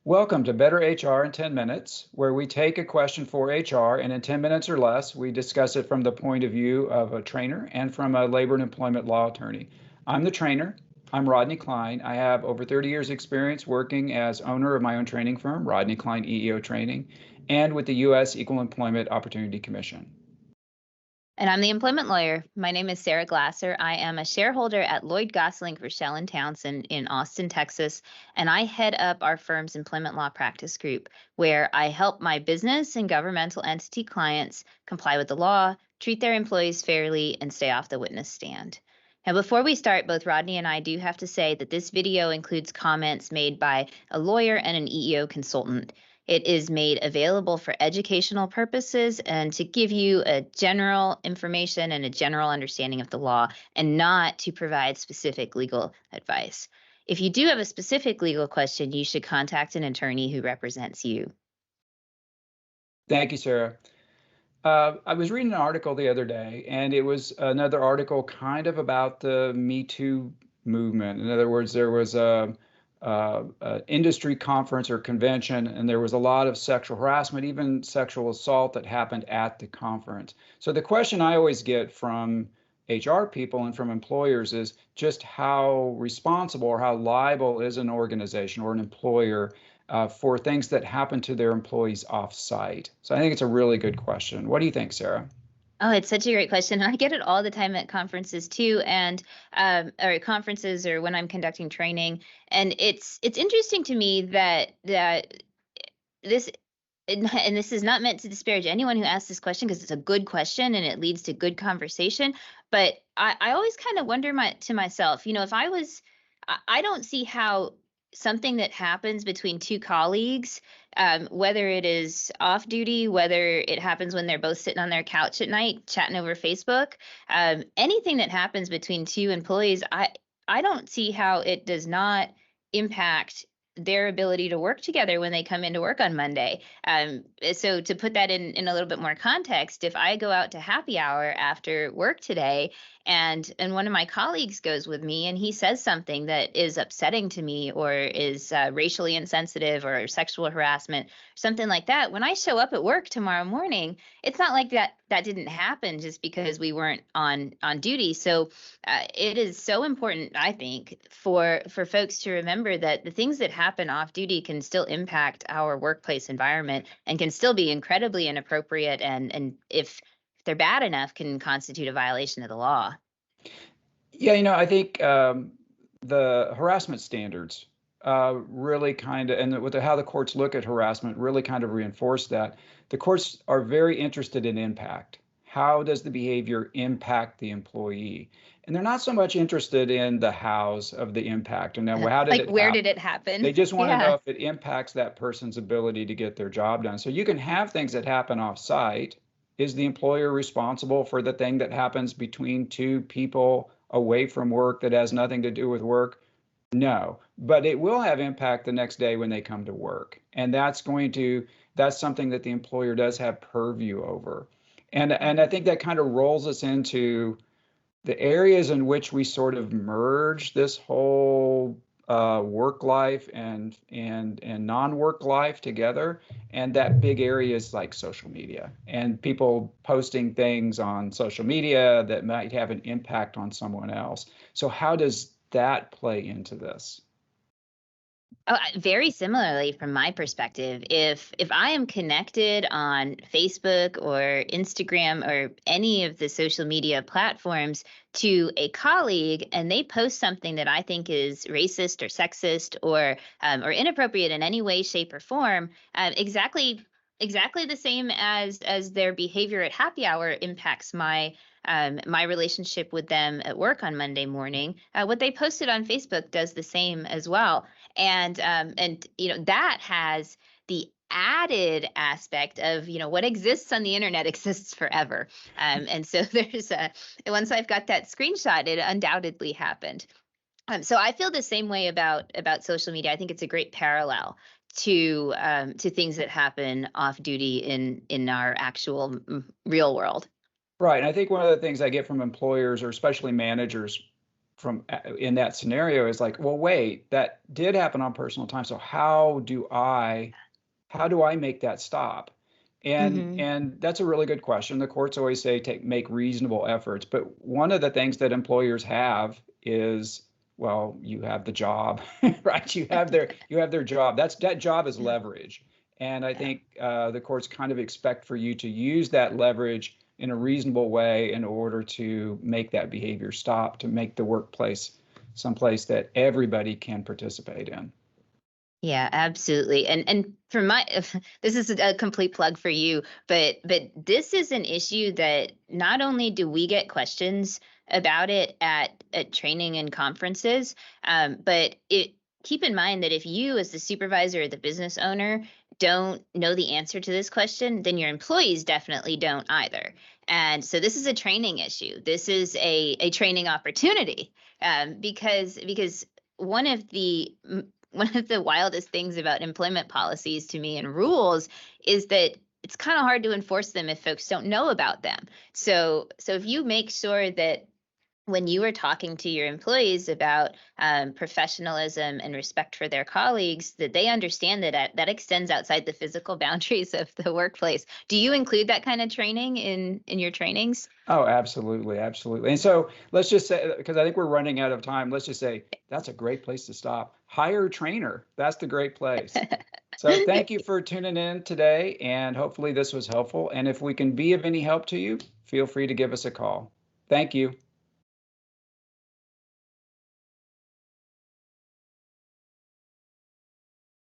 Welcome to Better HR in 10 Minutes, where we take a question for HR and in 10 minutes or less, we discuss it from the point of view of a trainer and from a labor and employment law attorney. I'm the trainer. I'm Rodney Klein. I have over 30 years experience working as owner of my own training firm, Rodney Klein EEO Training, and with the U.S. Equal Employment Opportunity Commission. And I'm the employment lawyer. My name is Sarah Glasser. I am a shareholder at Lloyd Gosling, Rochelle and Townsend in Austin, Texas, and I head up our firm's employment law practice group, where I help my business and governmental entity clients comply with the law, treat their employees fairly, and stay off the witness stand. Now, before we start, both Rodney and I do have to say that this video includes comments made by a lawyer and an EEO consultant. It is made available for educational purposes and to give you a general information and a general understanding of the law, and not to provide specific legal advice. If you do have a specific legal question, you should contact an attorney who represents you. Thank you, Sarah. I was reading an article the other day, and it was another article kind of about the Me Too movement. In other words, there was a industry conference or convention, and there was a lot of sexual harassment, even sexual assault that happened at the conference. So the question I always get from HR people and from employers is just how responsible or how liable is an organization or an employer for things that happen to their employees off-site. So I think it's a really good question. What do you think, Sarah? Oh, it's such a great question. And I get it all the time at conferences too, and or conferences or when I'm conducting training. And it's interesting to me that this and this is not meant to disparage anyone who asks this question, because it's a good question and it leads to good conversation. But I always kind of wonder to myself, if I don't see how something that happens between two colleagues, whether it is off duty, whether it happens when they're both sitting on their couch at night chatting over Facebook, anything that happens between two employees, I don't see how it does not impact their ability to work together when they come into work on Monday. So to put that in a little bit more context, if I go out to happy hour after work today, and one of my colleagues goes with me and he says something that is upsetting to me, or is racially insensitive or sexual harassment, something like that, when I show up at work tomorrow morning, it's not like that didn't happen just because we weren't on duty. So it is so important, I think, for folks to remember that the things that happen off duty can still impact our workplace environment and can still be incredibly inappropriate, and if they're bad enough, can constitute a violation of the law. Yeah, I think the harassment standards really kind of, and with how the courts look at harassment, really kind of reinforce that. The courts are very interested in impact. How does the behavior impact the employee? And they're not so much interested in the hows of the impact. And now, how did like, it where happen? did it happen? They just want to know if it impacts that person's ability to get their job done. So you can have things that happen off-site. Is the employer responsible for the thing that happens between two people away from work that has nothing to do with work? No, but it will have impact the next day when they come to work. And that's something that the employer does have purview over. And I think that kind of rolls us into the areas in which we sort of merge this whole work life and non-work life together. And that big area is like social media and people posting things on social media that might have an impact on someone else. So how does that play into this? Oh, very similarly, from my perspective, if I am connected on Facebook or Instagram or any of the social media platforms to a colleague, and they post something that I think is racist or sexist or inappropriate in any way, shape, or form, exactly the same as their behavior at happy hour impacts my relationship with them at work on Monday morning. What they posted on Facebook does the same as well. And that has the added aspect of, what exists on the internet exists forever. And so there's once I've got that screenshot, it undoubtedly happened. So I feel the same way about social media. I think it's a great parallel to things that happen off duty in our actual real world. Right. And I think one of the things I get from employers, or especially managers, in that scenario is like, well, wait, that did happen on personal time. So how do I make that stop? And Hmm. and that's a really good question. The courts always say make reasonable efforts, but one of the things that employers have is, well, you have the job, right? You have their job. That job is Yeah. leverage, and I Yeah. think the courts kind of expect for you to use that leverage in a reasonable way in order to make that behavior stop, to make the workplace someplace that everybody can participate in. Yeah, absolutely. And for my this is a complete plug for you, but this is an issue that not only do we get questions about it at training and conferences, but it keep in mind that if you as the supervisor or the business owner don't know the answer to this question, then your employees definitely don't either. And so this is a training issue. This is a training opportunity, because one of the one of the wildest things about employment policies to me and rules is that it's kind of hard to enforce them if folks don't know about them. So if you make sure that when you are talking to your employees about professionalism and respect for their colleagues, that they understand that extends outside the physical boundaries of the workplace. Do you include that kind of training in your trainings? Oh, absolutely, absolutely. And so let's just say, because I think we're running out of time, let's just say that's a great place to stop. Hire a trainer. That's the great place. So thank you for tuning in today, and hopefully this was helpful. And if we can be of any help to you, feel free to give us a call. Thank you.